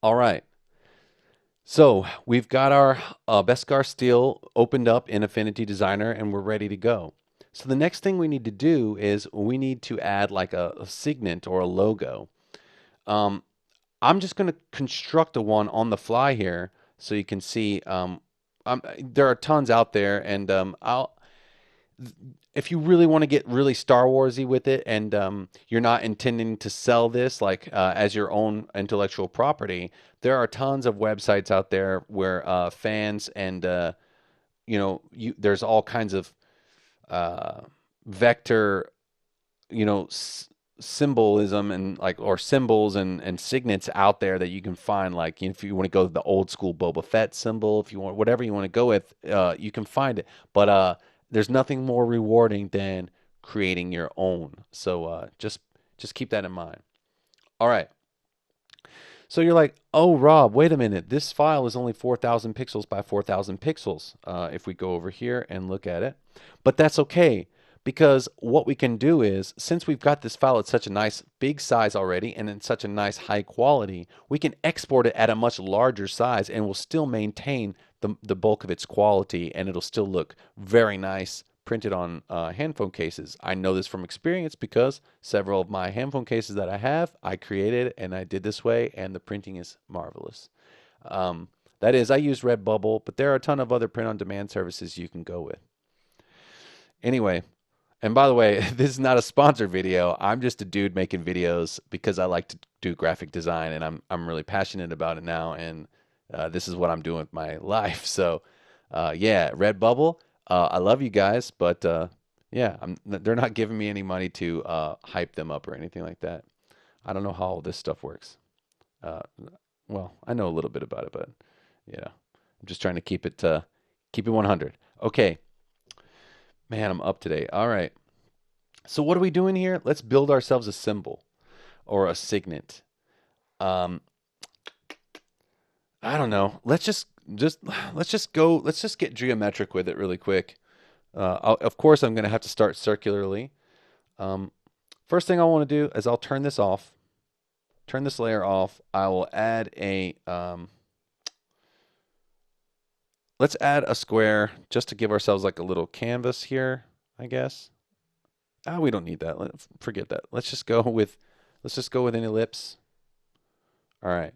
All right. So we've got our Beskar steel opened up in Affinity Designer and we're ready to go. So the next thing we need to do is we need to add like a signet or a logo. Um, I'm just going to construct a one on the fly here so you can see. There are tons out there, and if you really want to get really Star Warsy with it, and you're not intending to sell this like as your own intellectual property, there are tons of websites out there where fans and there's all kinds of uh, vector symbolism and like or symbols and signets out there that you can find like if you want to go with the old school Boba Fett symbol, if you want whatever you want to go with, you can find it. But there's nothing more rewarding than creating your own. So just keep that in mind. All right. So you're like, oh, Rob, wait a minute. This file is only 4,000 pixels by 4,000 pixels. If we go over here and look at it, but that's okay because what we can do is, since we've got this file at such a nice big size already and in such a nice high quality, we can export it at a much larger size and we'll still maintain the bulk of its quality and it'll still look very nice printed on handphone cases. I know this from experience because several of my handphone cases that I have, I created and I did this way, and the printing is marvelous. That is, I use Redbubble, but there are a ton of other print-on-demand services you can go with. Anyway, and by the way, this is not a sponsored video. I'm just a dude making videos because I like to do graphic design, and I'm really passionate about it now, and this is what I'm doing with my life. So, yeah, Redbubble. I love you guys, but yeah, they're not giving me any money to hype them up or anything like that. I don't know how all this stuff works. Uh, well, I know a little bit about it, but yeah, I'm just trying to keep it 100. Okay, man, I'm up today. All right. So what are we doing here? Let's build ourselves a symbol or a signet. Um, I don't know. Let's just go. Let's just get geometric with it really quick. Of course, I'm going to have to start circularly. Um, First thing I want to do is I'll turn this off. Turn this layer off. I will add let's add a square just to give ourselves like a little canvas here, I guess. We don't need that. Forget that. Let's just go with an ellipse. All right.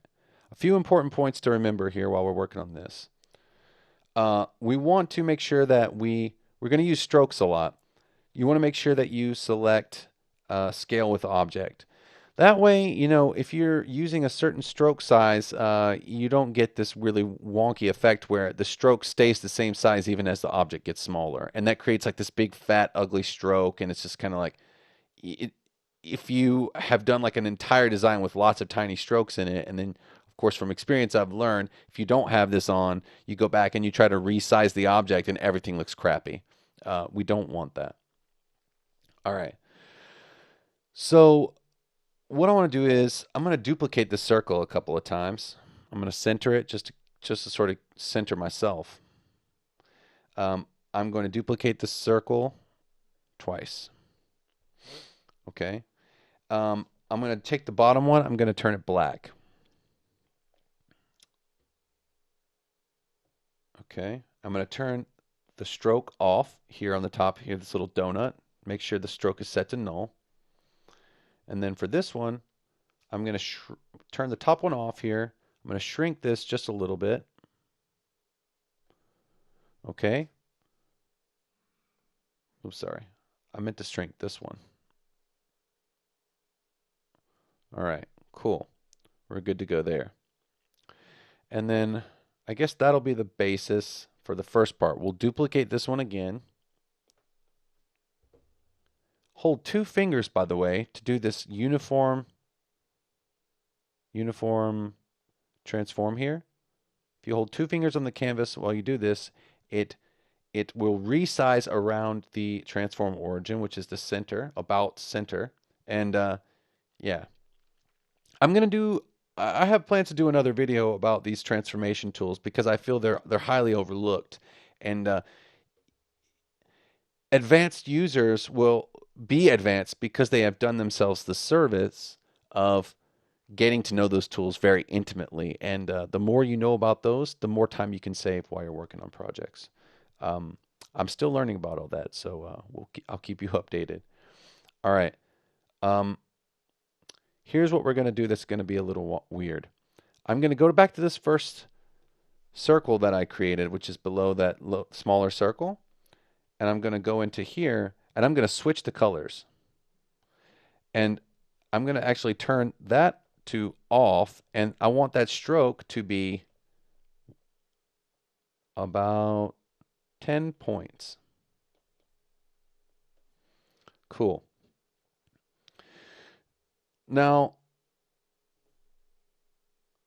A few important points to remember here while we're working on this. We want to make sure that we're going to use strokes a lot. You want to make sure that you select scale with object. That way, if you're using a certain stroke size, you don't get this really wonky effect where the stroke stays the same size even as the object gets smaller. And that creates like this big, fat, ugly stroke. And it's just kind of like, if you have done like an entire design with lots of tiny strokes in it, and then, of course, from experience, I've learned if you don't have this on, you go back and you try to resize the object and everything looks crappy. We don't want that. All right. So what I want to do is I'm going to duplicate the circle a couple of times. I'm going to center it just to sort of center myself. I'm going to duplicate the circle twice. Okay. I'm going to take the bottom one. I'm going to turn it black. Okay. I'm going to turn the stroke off here on the top here, this little donut. Make sure the stroke is set to null. And then for this one, I'm going to turn the top one off here. I'm going to shrink this just a little bit. Okay. Oops, sorry. I meant to shrink this one. All right, cool. We're good to go there. And then I guess that'll be the basis for the first part. We'll duplicate this one again. Hold two fingers, by the way, to do this uniform transform here. If you hold two fingers on the canvas while you do this, it will resize around the transform origin, which is the center, about center. And yeah, I have plans to do another video about these transformation tools because I feel they're highly overlooked. And advanced users will be advanced because they have done themselves the service of getting to know those tools very intimately. And the more you know about those, the more time you can save while you're working on projects. Um, I'm still learning about all that, so I'll keep you updated. All right. Um, Here's what we're going to do that's going to be a little weird. I'm going to go back to this first circle that I created, which is below that smaller circle. And I'm going to go into here and I'm going to switch the colors. And I'm going to actually turn that to off. And I want that stroke to be about 10 points. Cool. Now,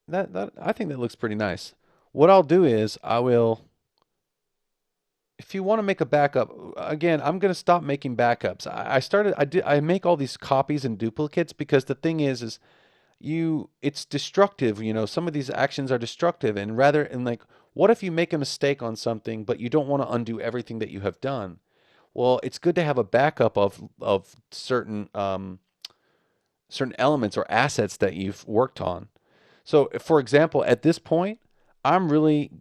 that I think that looks pretty nice. What I'll do is I will, if you want to make a backup, again, I'm going to stop making backups. I make all these copies and duplicates because the thing is it's destructive. Some of these actions are destructive, and like, what if you make a mistake on something, but you don't want to undo everything that you have done? Well, it's good to have a backup of certain elements or assets that you've worked on. So, for example, at this point, I'm really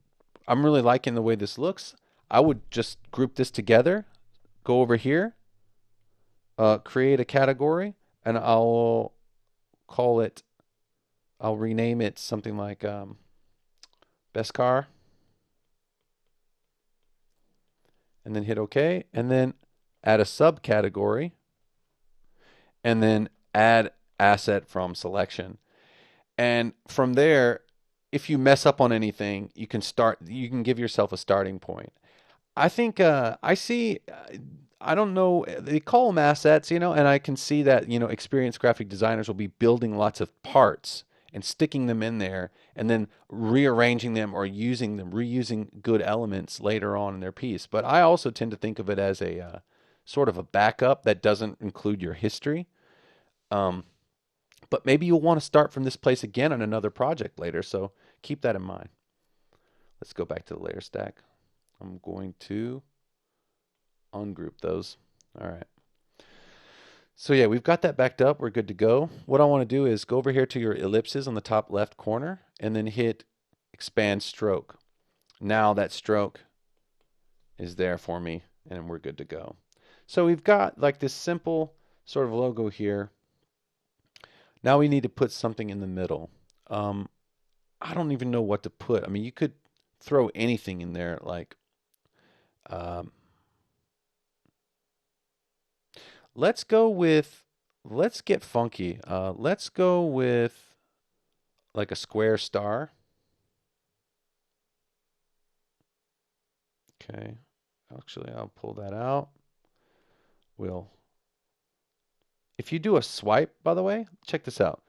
I'm really liking the way this looks. I would just group this together, go over here, create a category, and call it, I'll rename it something like Beskar, and then hit OK, and then add a subcategory, and then add asset from selection. And from there, if you mess up on anything, you can give yourself a starting point. I think I see. I don't know. They call them assets, and I can see that experienced graphic designers will be building lots of parts and sticking them in there, and then rearranging them or reusing good elements later on in their piece. But I also tend to think of it as a sort of a backup that doesn't include your history. Um, but maybe you'll want to start from this place again on another project later, so keep that in mind. Let's go back to the layer stack. I'm going to ungroup those. All right. So yeah, we've got that backed up. We're good to go. What I want to do is go over here to your ellipses on the top left corner and then hit expand stroke. Now that stroke is there for me and we're good to go. So we've got like this simple sort of logo here. Now we need to put something in the middle. I don't even know what to put. I mean, you could throw anything in there like um, let's go with, let's get funky. Let's go with like a square star. Okay. Actually, I'll pull that out. We'll, if you do a swipe, by the way, check this out.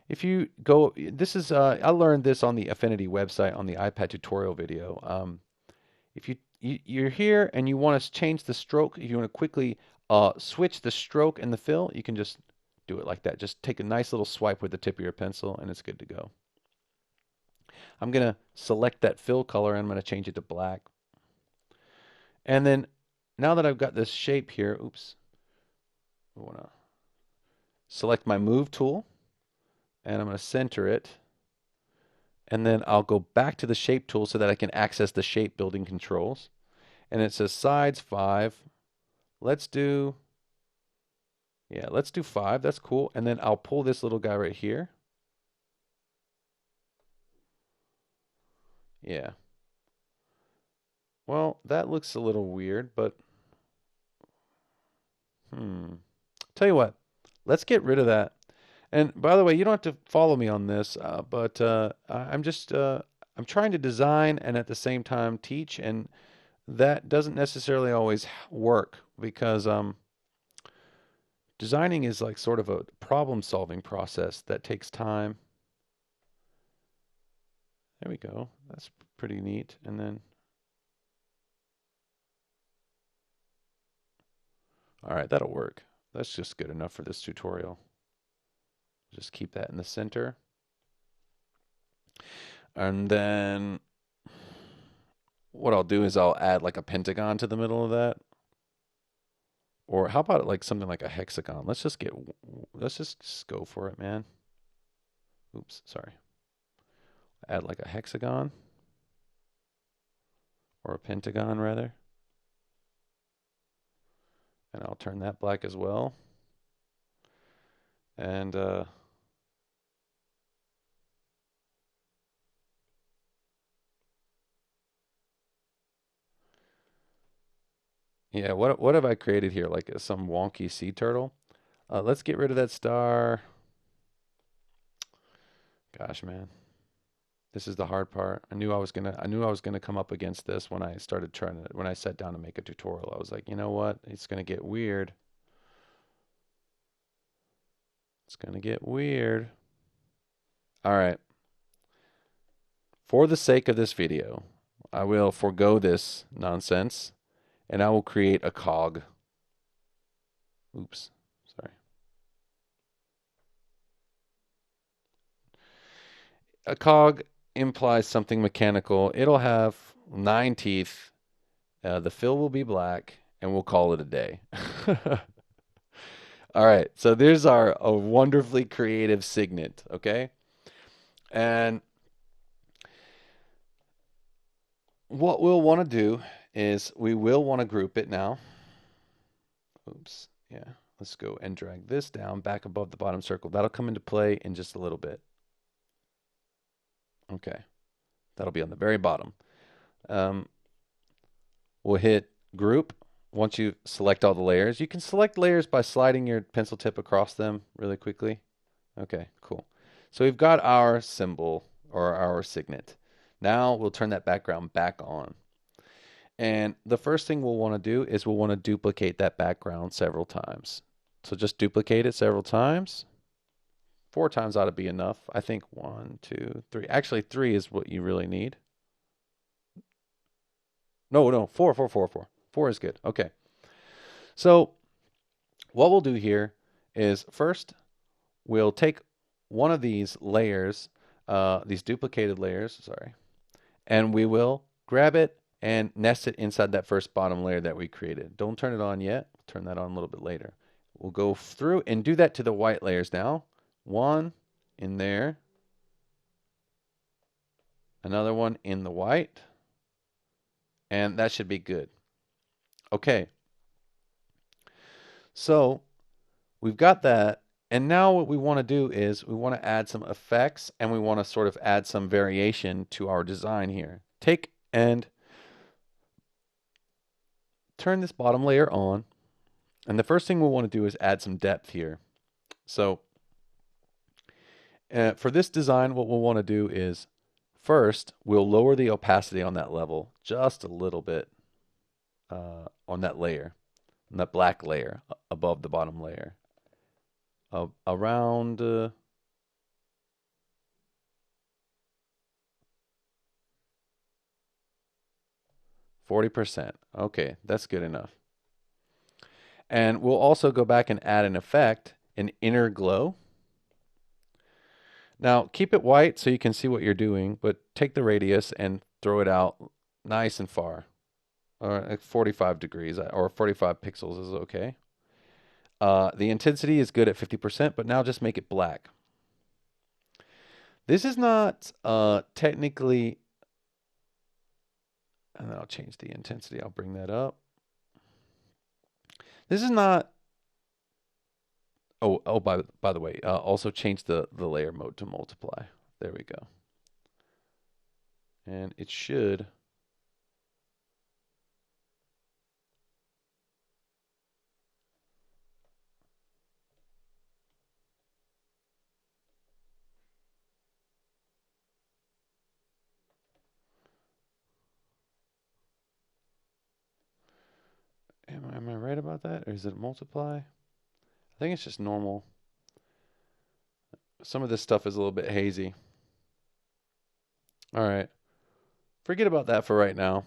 If you go, this is, I learned this on the Affinity website on the iPad tutorial video. If you're here and you want to change the stroke, if you want to quickly switch the stroke and the fill, you can just do it like that. Just take a nice little swipe with the tip of your pencil and it's good to go. I'm going to select that fill color and I'm going to change it to black. And then now that I've got this shape here, oops, I want to select my move tool and I'm going to center it. And then I'll go back to the shape tool so that I can access the shape building controls. And it says sides 5. Let's do 5. That's cool. And then I'll pull this little guy right here. Yeah. Well, that looks a little weird, but tell you what, let's get rid of that. And by the way, you don't have to follow me on this, but I'm trying to design and at the same time teach, and that doesn't necessarily always work because designing is like sort of a problem-solving process that takes time. There we go. That's pretty neat. And then, all right, that'll work. That's just good enough for this tutorial. Just keep that in the center. And then what I'll do is I'll add like a pentagon to the middle of that. Or how about like something like a hexagon? Let's just go for it, man. Oops, sorry. Add like a hexagon or a pentagon rather. And I'll turn that black as well. And yeah, what have I created here? Like some wonky sea turtle? Let's get rid of that star. Gosh, man. This is the hard part. I knew I was gonna come up against this when I started when I sat down to make a tutorial. I was like, you know what? It's gonna get weird. It's gonna get weird. All right. For the sake of this video, I will forego this nonsense and I will create a cog. Oops. Sorry. A cog implies something mechanical. It'll have 9 teeth. The fill will be black, and we'll call it a day. All right, so there's our a wonderfully creative signet, okay? And what we'll want to do is we will want to group it now. Oops, yeah. Let's go and drag this down back above the bottom circle. That'll come into play in just a little bit. Okay, that'll be on the very bottom. Um, we'll hit group once you select all the layers. You can select layers by sliding your pencil tip across them really quickly. Okay, cool. So we've got our symbol or our signet. Now we'll turn that background back on. And the first thing we'll want to do is we'll want to duplicate that background several times. So just duplicate it several times. 4 times ought to be enough. I think 1, 2, 3. Actually, 3 is what you really need. No, 4, 4, 4, 4. 4 is good. Okay. So what we'll do here is first we'll take one of these layers, these duplicated layers, sorry, and we will grab it and nest it inside that first bottom layer that we created. Don't turn it on yet. We'll turn that on a little bit later. We'll go through and do that to the white layers now. One in there. Another one in the white. And that should be good. Okay. So we've got that. And now what we want to do is we want to add some effects and we want to sort of add some variation to our design here. Take and turn this bottom layer on. And the first thing we'll want to do is add some depth here. So for this design, what we'll want to do is first, we'll lower the opacity on that level just a little bit on that layer, on that black layer above the bottom layer. Around 40%. Okay, that's good enough. And we'll also go back and add an effect, an inner glow. Now, keep it white so you can see what you're doing, but take the radius and throw it out nice and far. Like 45 degrees or 45 pixels is okay. The intensity is good at 50%, but now just make it black. This is not technically, and then I'll change the intensity. I'll bring that up. This is not, by the way, also change the layer mode to multiply. There we go. And it should. Am I right about that? Or is it multiply? I think it's just normal. Some of this stuff is a little bit hazy. All right. Forget about that for right now.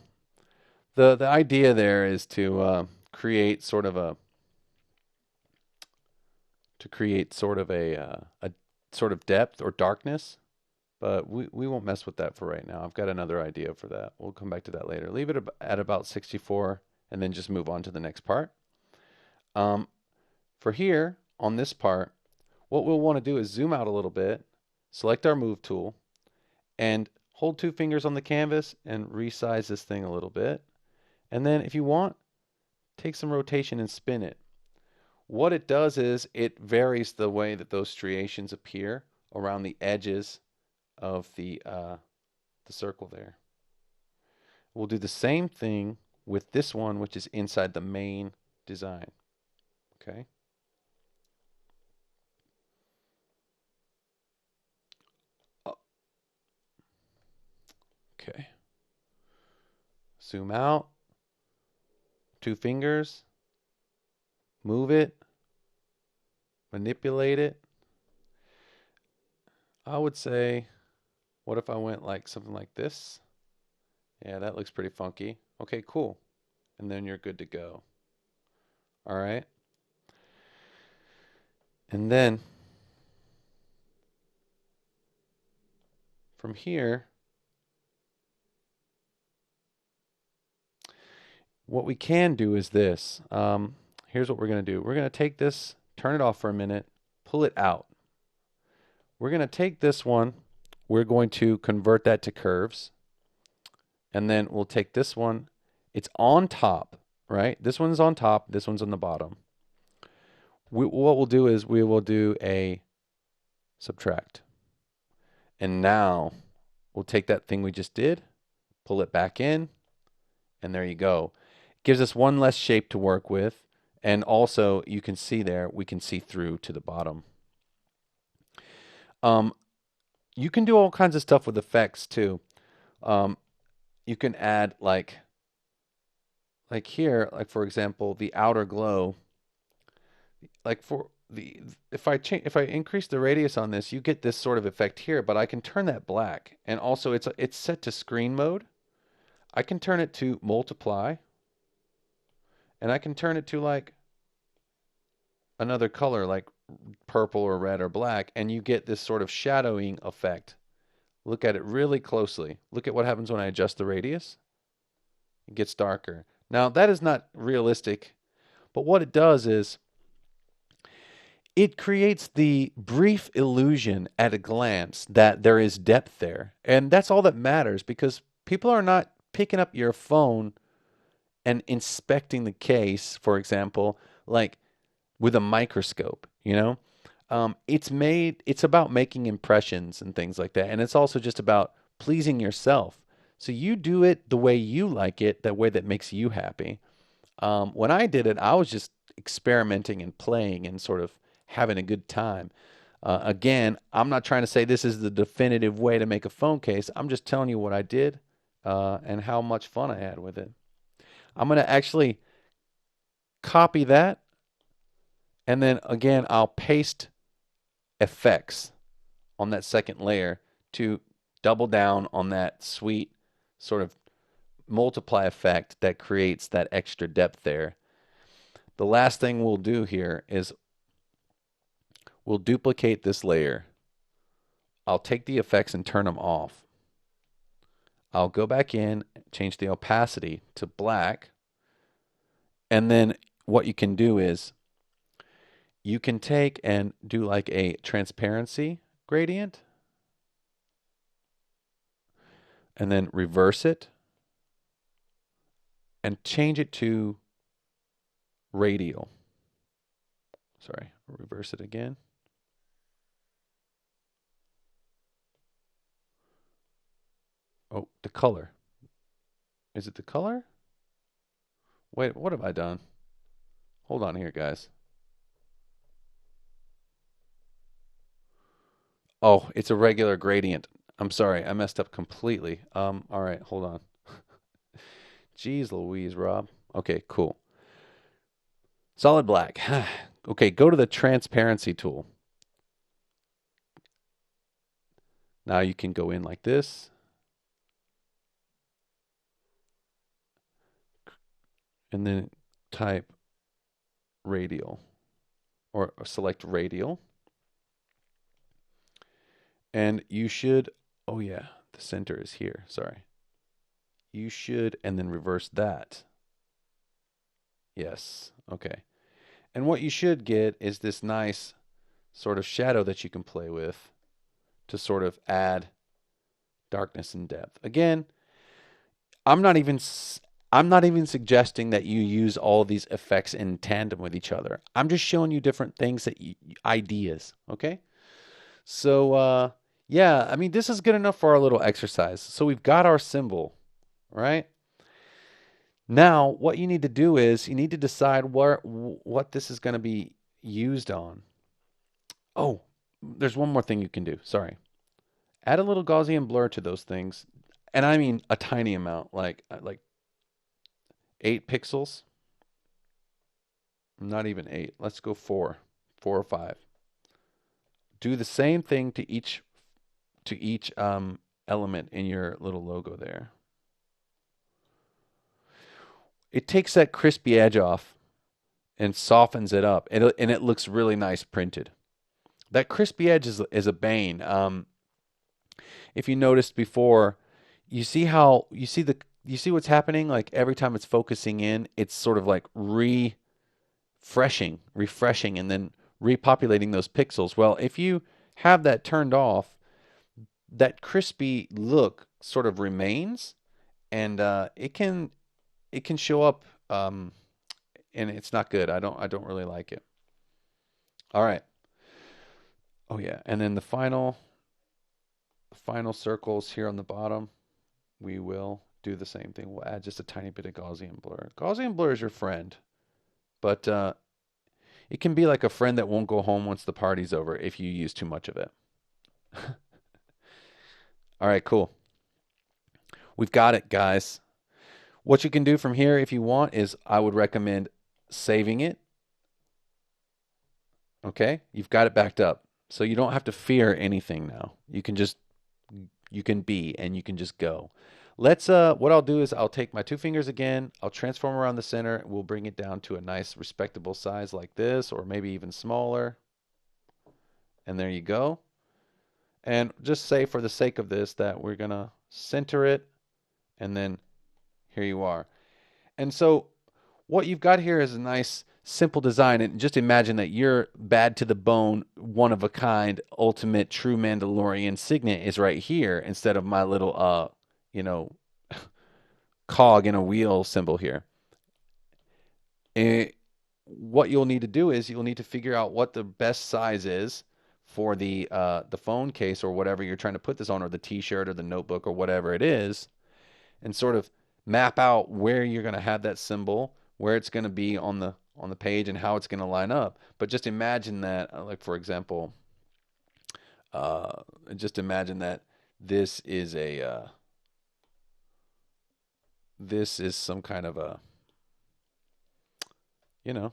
The idea there is to create sort of a sort of depth or darkness, but we won't mess with that for right now. I've got another idea for that. We'll come back to that later. Leave it at about 64 and then just move on to the next part. Um, for here, on this part, what we'll want to do is zoom out a little bit, select our move tool, and hold two fingers on the canvas and resize this thing a little bit. And then if you want, take some rotation and spin it. What it does is it varies the way that those striations appear around the edges of the circle there. We'll do the same thing with this one, which is inside the main design. Okay. Okay. Zoom out, two fingers, move it, manipulate it. I would say, what if I went like something like this? Yeah, that looks pretty funky. Okay, cool. And then you're good to go. All right. And then from here, what we can do is this. Here's what we're going to do. We're going to take this, turn it off for a minute, pull it out. We're going to take this one. We're going to convert that to curves. And then we'll take this one. It's on top, right? This one's on top. This one's on the bottom. What we'll do is we will do a subtract. And now we'll take that thing we just did, pull it back in, and there you go. Gives us one less shape to work with. And also, you can see there, we can see through to the bottom. You can do all kinds of stuff with effects too. You can add like here, like for example, the outer glow. Like for the if I increase the radius on this, you get this sort of effect here, but I can turn that black. And also it's set to screen mode. I can turn it to multiply, and I can turn it to like another color like purple or red or black, and you get this sort of shadowing effect. Look at it really closely. Look at what happens when I adjust the radius. It gets darker. Now, that is not realistic, but what it does is it creates the brief illusion at a glance that there is depth there. And that's all that matters, because people are not picking up your phone and inspecting the case, for example, like with a microscope, you know? It's about making impressions and things like that. And it's also just about pleasing yourself. So you do it the way you like it, that way that makes you happy. When I did it, I was just experimenting and playing and sort of having a good time. Again, I'm not trying to say this is the definitive way to make a phone case. I'm just telling you what I did and how much fun I had with it. I'm going to actually copy that, and then again, I'll paste effects on that second layer to double down on that sweet sort of multiply effect that creates that extra depth there. The last thing we'll do here is we'll duplicate this layer. I'll take the effects and turn them off. I'll go back in, change the opacity to black, and then what you can do is you can take and do like a transparency gradient, and then reverse it and change it to radial. Sorry, reverse it again. Oh, the color. Is it the color? Wait, what have I done? Hold on here, guys. Oh, it's a regular gradient. I'm sorry, I messed up completely. All right, hold on. Jeez Louise, Rob. Okay, cool. Solid black. Okay, go to the transparency tool. Now you can go in like this. And then type radial or select radial. And you should Oh yeah, the center is here. Sorry. You should, and then reverse that. Yes. Okay. And what you should get is this nice sort of shadow that you can play with to sort of add darkness and depth. Again, I'm not even I'm not even suggesting that you use all these effects in tandem with each other. I'm just showing you different things that ideas, okay? So yeah, I mean this is good enough for our little exercise. So we've got our symbol, right? Now, what you need to do is you need to decide what this is going to be used on. Oh, there's one more thing you can do. Sorry. Add a little Gaussian blur to those things. And I mean a tiny amount, like 8 pixels. Not even 8. Let's go 4. 4 or 5. Do the same thing to each element in your little logo there. It takes that crispy edge off and softens it up, and it looks really nice printed. That crispy edge is a bane. If you noticed before, you see how you see what's happening. Like every time it's focusing in, it's sort of like refreshing, and then repopulating those pixels. Well, if you have that turned off, that crispy look sort of remains, and it can show up, and it's not good. I don't really like it. All right. Oh yeah, and then the final circles here on the bottom, we will do the same thing. We'll add just a tiny bit of Gaussian blur. Gaussian blur is your friend, but it can be like a friend that won't go home once the party's over if you use too much of it. All right, cool. We've got it, guys. What you can do from here if you want is I would recommend saving it. Okay? You've got it backed up. So you don't have to fear anything now. You can be and you can just go. Let's what I'll do is I'll take my 2 fingers again, I'll transform around the center, we'll bring it down to a nice respectable size like this, or maybe even smaller. And there you go. And just say for the sake of this that we're gonna center it, and then here you are. And so what you've got here is a nice simple design, and just imagine that your bad to the bone, one of a kind, ultimate true Mandalorian Signet is right here instead of my little you know, cog in a wheel symbol here. And what you'll need to do is you'll need to figure out what the best size is for the phone case or whatever you're trying to put this on, or the t-shirt or the notebook or whatever it is, and sort of map out where you're going to have that symbol, where it's going to be on the page, and how it's going to line up. But just imagine that, like for example, just imagine that this is this is some kind of a, you know,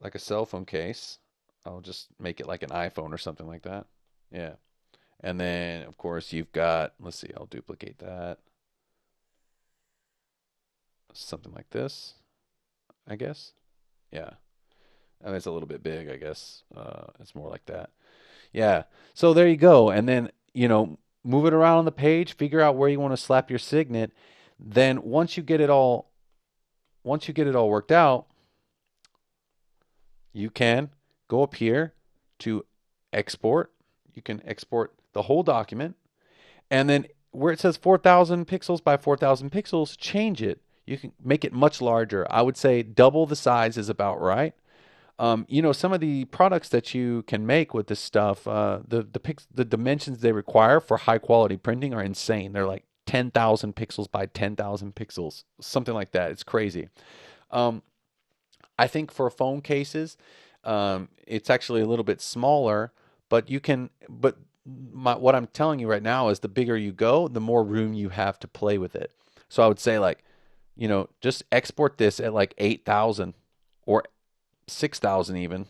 like a cell phone case. I'll just make it like an iPhone or something like that. Yeah. And then of course you've got, let's see, I'll duplicate that. Something like this, I guess. Yeah. And it's a little bit big, I guess. It's more like that. Yeah. So there you go. And then, move it around on the page, figure out where you want to slap your signet. Then once you get it all worked out, you can go up here to export. You can export the whole document. And then where it says 4,000 pixels by 4,000 pixels, change it. You can make it much larger. I would say double the size is about right. Some of the products that you can make with this stuff, the dimensions they require for high quality printing are insane. They're like 10,000 pixels by 10,000 pixels, something like that. It's crazy. Um, I think for phone cases, it's actually a little bit smaller, but what I'm telling you right now is the bigger you go, the more room you have to play with it. So I would say like, just export this at like 8,000 or 6,000 even.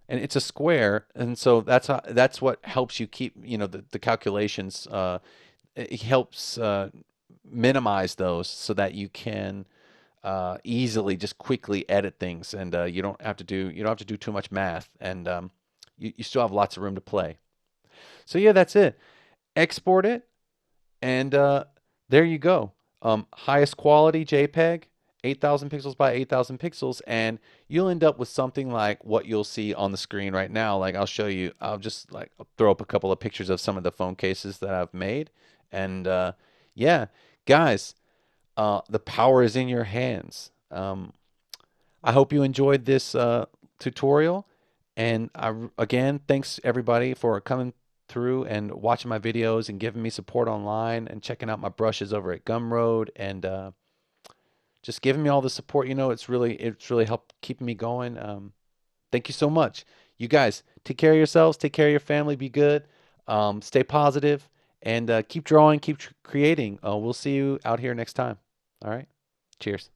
And it's a square, and so that's what helps you keep, the calculations. It helps minimize those so that you can easily just quickly edit things, and you don't have to do too much math, and you still have lots of room to play. So yeah, that's it. Export it, and there you go. Highest quality JPEG, 8,000 pixels by 8,000 pixels, and you'll end up with something like what you'll see on the screen right now. Like I'll show you. I'll just like throw up a couple of pictures of some of the phone cases that I've made, and yeah, guys, the power is in your hands. I hope you enjoyed this tutorial. And again, thanks everybody for coming through and watching my videos and giving me support online and checking out my brushes over at Gumroad and just giving me all the support. It's really helped keeping me going. Thank you so much. You guys, take care of yourselves, take care of your family, be good, stay positive, and keep drawing, keep creating. We'll see you out here next time. All right. Cheers.